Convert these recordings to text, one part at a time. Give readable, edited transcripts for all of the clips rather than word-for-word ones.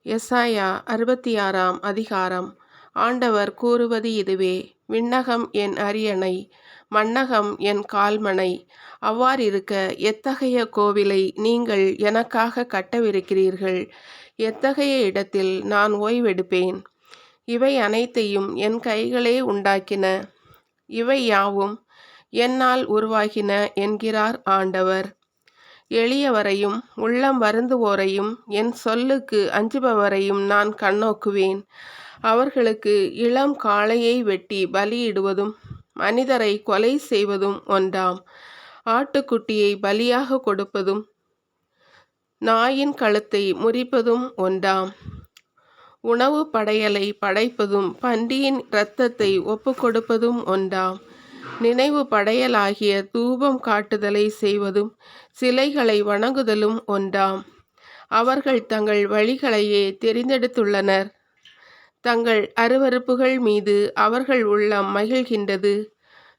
எசாயா 66ஆம் அதிகாரம். ஆண்டவர் கூறுவது இதுவே: விண்ணகம் என் அரியணை, மண்ணகம் என் கால்மணை. அவ்வாறிருக்க எத்தகைய கோவிலை நீங்கள் எனக்காக கட்டவிருக்கிறீர்கள்? எத்தகைய இடத்தில் நான் ஓய்வெடுப்பேன்? இவை அனைத்தையும் என் கைகளே உண்டாக்கின, இவை யாவும் என்னால் உருவாகின என்கிறார் ஆண்டவர். எளியவரையும் உள்ளம் வருந்துவோரையும் என் சொல்லுக்கு அஞ்சுபவரையும் நான் கண்ணோக்குவேன். அவர்களுக்கு இளம் காளையை வெட்டி பலியிடுவதும் மனிதரை கொலை செய்வதும் ஒன்றாம். ஆட்டுக்குட்டியை பலியாக கொடுப்பதும் நாயின் கழுத்தை முறிப்பதும் ஒன்றாம். உணவு படையலை படைப்பதும் பன்றியின் இரத்தத்தை ஒப்புக்கொடுப்பதும் ஒன்றாம். நினைவு படையலாகிய தூபம் காட்டுதலை செய்வதும் சிலைகளை வணங்குதலும் ஒன்றாம். அவர்கள் தங்கள் வழிகளையே தெரிந்தெடுத்துள்ளனர். தங்கள் அருவருப்புகள் மீது அவர்கள் உள்ளம் மகிழ்கின்றது.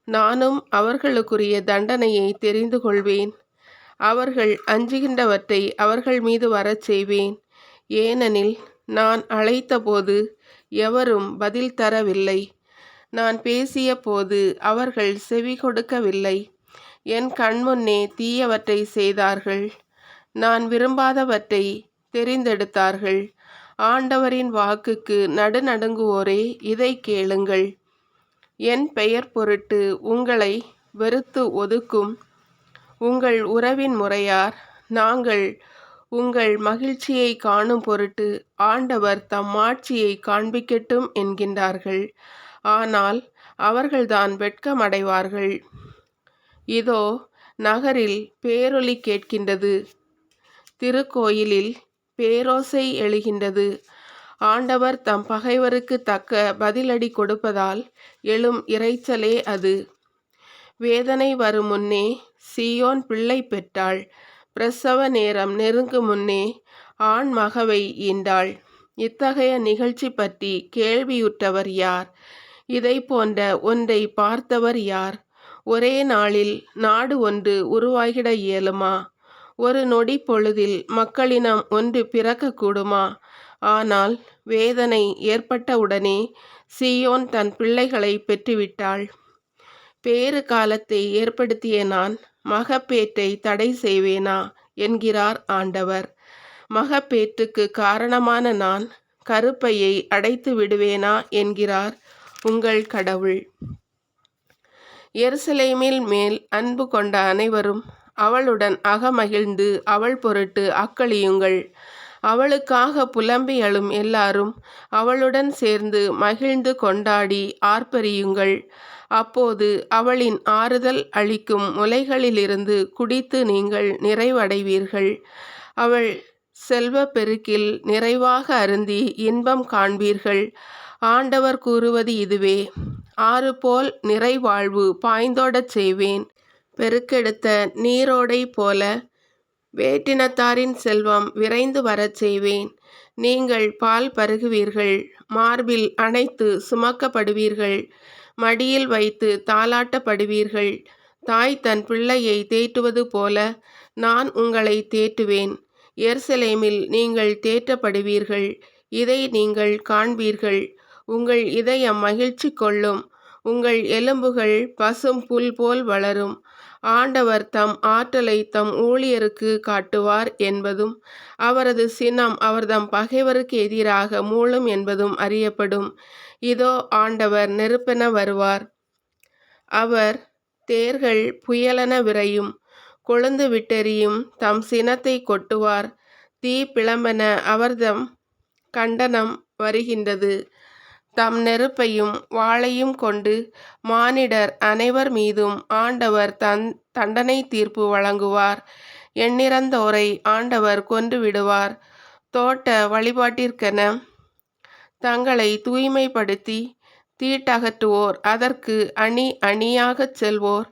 நானும் அவர்களுக்குரிய தண்டனையை தெரிந்து கொள்வேன். அவர்கள் அஞ்சுகின்றவற்றை அவர்கள் மீது வரச் செய்வேன். ஏனெனில் நான் அழைத்தபோது எவரும் பதில் தரவில்லை. நான் பேசிய போது அவர்கள் செவி கொடுக்கவில்லை. என் கண்முன்னே தீயவற்றை செய்தார்கள். நான் விரும்பாதவற்றை தெரிந்தெடுத்தார்கள். ஆண்டவரின் வாக்குக்கு நடுநடுங்குவோரே, இதை கேளுங்கள். என் பெயர் பொருட்டு உங்களை வெறுத்து ஒதுக்கும் உங்கள் உறவின் முறையார், நாங்கள் உங்கள் மகிழ்ச்சியை காணும் பொருட்டு ஆண்டவர் தம் மாட்சியை காண்பிக்கட்டும் என்கின்றார்கள். ஆனால் அவர்கள்தான் வெட்கமடைவார்கள். இதோ நகரில் பேரொலி கேட்கின்றது, திருக்கோயிலில் பேரோசை எழுகின்றது. ஆண்டவர் தம் பகைவருக்கு தக்க பதிலடி கொடுப்பதால் எழும் இரைச்சலே அது. வேதனை வரும் முன்னே சீயோன் பிள்ளை பெற்றாள். பிரசவ நேரம் நெருங்கும் முன்னே ஆண் மகவை ஈண்டாள். இத்தகைய நிகழ்ச்சி பற்றி கேள்வியுற்றவர் யார்? இதை போன்ற ஒன்றை பார்த்தவர் யார்? ஒரே நாளில் நாடு ஒன்று உருவாகிட இயலுமா? ஒரு நொடி பொழுதில் மக்களினம் ஒன்று பிறக்கக்கூடுமா? ஆனால் வேதனை ஏற்பட்டவுடனே சீயோன் தன் பிள்ளைகளை பெற்றுவிட்டாள். பேறு காலத்தை ஏற்படுத்திய நான் மகப்பேற்றை தடை செய்வேனா என்கிறார் ஆண்டவர். மகப்பேற்றுக்கு காரணமான நான் கருப்பையை அடைத்து விடுவேனா என்கிறார் உங்கள் கடவுள். எருசலேமில் மேல் அன்பு கொண்ட அனைவரும் அவளுடன் அகமகிழ்ந்து அவள் பொருட்டு அக்களியுங்கள். அவளுக்காக புலம்பி அழும் எல்லாரும் அவளுடன் சேர்ந்து மகிழ்ந்து கொண்டாடி ஆர்ப்பரியுங்கள். அப்போது அவளின் ஆறுதல் அளிக்கும் முலைகளிலிருந்து குடித்து நீங்கள் நிறைவடைவீர்கள். அவள் செல்வ பெருக்கில் நிறைவாக அருந்தி இன்பம் காண்பீர்கள். ஆண்டவர் கூறுவது இதுவே: ஆறு போல் நிறைவாழ்வு பாய்ந்தோடச் செய்வேன். பெருக்கெடுத்த நீரோடை போல வேற்றினத்தாரின் செல்வம் விரைந்து வரச் செய்வேன். நீங்கள் பால் பருகுவீர்கள், மார்பில் அணைத்து சுமக்கப்படுவீர்கள், மடியில் வைத்து தாலாட்டப்படுவீர்கள். தாய் தன் பிள்ளையை தேற்றுவது போல நான் உங்களை தேற்றுவேன். எருசலேமில் நீங்கள் தேற்றப்படுவீர்கள். இதை நீங்கள் காண்பீர்கள். உங்கள் இதயம் மகிழ்ச்சி கொள்ளும். உங்கள் எலும்புகள் பசும் புல் போல் வளரும். ஆண்டவர் தம் ஆற்றலை தம் ஊழியருக்கு காட்டுவார் என்பதும் அவரது சினம் அவர்தம் பகைவருக்கு எதிராக மூளும் என்பதும் அறியப்படும். இதோ ஆண்டவர் நெருப்பென வருவார். அவர் தேர்கள் புயலென விரையும். கொழுந்து விட்டெறியும் தம் சினத்தை கொட்டுவார். தீ பிளம்பென அவர்தம் கண்டனம் வருகின்றது. தம் நெருப்பையும் வாளையும் கொண்டு மானிடர் அனைவர் மீதும் ஆண்டவர் தண்டனை தீர்ப்பு வழங்குவார். எண்ணிறந்தோரை ஆண்டவர் கொன்று விடுவார். தோட்ட வழிபாட்டிற்கென தங்களை தூய்மைப்படுத்தி தீட்டகற்றுவோர், அதற்கு அணி அணியாகச் செல்வோர்,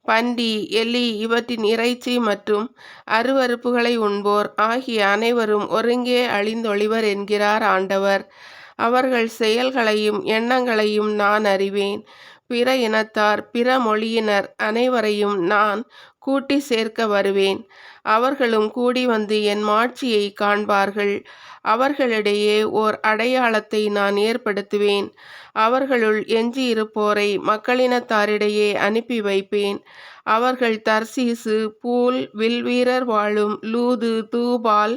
பன்றி, எலி இவற்றின் இறைச்சி மற்றும் அருவருப்புகளை உண்போர் ஆகிய அனைவரும் ஒருங்கே அழிந்தொழிவர் என்கிறார் ஆண்டவர். அவர்கள் செயல்களையும் எண்ணங்களையும் நான் அறிவேன். பிற இனத்தார் பிற மொழியினர் அனைவரையும் நான் கூட்டி சேர்க்க வருவேன். அவர்களும் கூடி வந்து என் மாட்சியை காண்பார்கள். அவர்களிடையே ஓர் அடையாளத்தை நான் ஏற்படுத்துவேன். அவர்களுள் எஞ்சியிருப்போரை மக்களினத்தாரிடையே அனுப்பி வைப்பேன். அவர்கள் தர்சீசு, பூல், வில்வீரர் வாழும் லூது, தூபால்,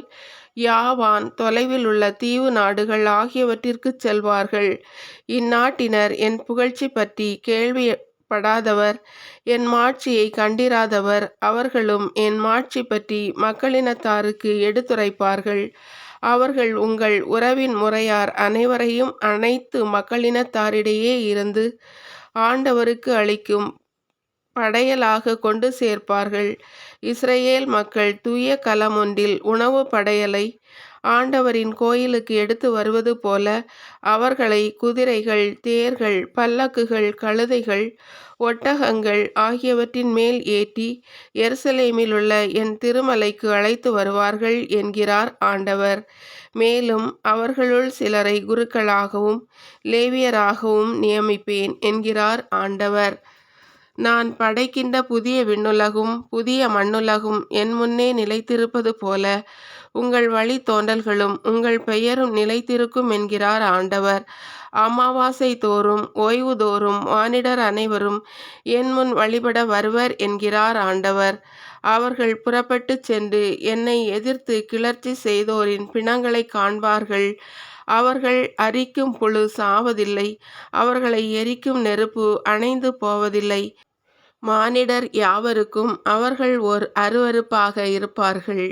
யாவான், தொலைவில் உள்ள தீவு நாடுகள் ஆகியவற்றிற்குச் செல்வார்கள். இந்நாட்டினர் என் புகழ்ச்சி பற்றி கேள்விப்படாதவர், என் மாட்சியை கண்டிராதவர். அவர்களும் என் மாட்சி பற்றி மக்களினத்தாருக்கு எடுத்துரைப்பார்கள். அவர்கள் உங்கள் உறவின் முறையார் அனைவரையும் அனைத்து மக்களினத்தாரிடையே இருந்து ஆண்டவருக்கு அளிக்கும் படையலாக கொண்டு சேர்ப்பார்கள். இஸ்ரவேல் மக்கள் தூய கலம் ஒன்றில் உணவு படையலை ஆண்டவரின் கோயிலுக்கு எடுத்து வருவது போல அவர்களை குதிரைகள், தேர்கள், பல்லக்குகள், கழுதைகள், ஒட்டகங்கள் ஆகியவற்றின் மேல் ஏற்றி எருசலேமில் உள்ள என் திருமலைக்கு அழைத்து வருவார்கள் என்கிறார் ஆண்டவர். மேலும் அவர்களுள் சிலரை குருக்களாகவும் லேவியராகவும் நியமிப்பேன் என்கிறார் ஆண்டவர். நான் படைக்கின்ற புதிய விண்ணுலகும் புதிய மண்ணுலகும் என் முன்னே நிலைத்திருப்பது போல உங்கள் வழி தோன்றல்களும் உங்கள் பெயரும் நிலைத்திருக்கும் என்கிறார் ஆண்டவர். அமாவாசை தோறும் ஓய்வு தோறும் மானிடர் அனைவரும் என் முன் வழிபட வருவர் என்கிறார் ஆண்டவர். அவர்கள் புறப்பட்டு சென்று என்னை எதிர்த்து கிளர்ச்சி செய்தோரின் பிணங்களை காண்பார்கள். அவர்கள் அரிக்கும் புழு சாவதில்லை, அவர்களை எரிக்கும் நெருப்பு அணைந்து போவதில்லை. மானிடர் யாவருக்கும் அவர்கள் ஓர் அருவருப்பாக இருப்பார்கள்.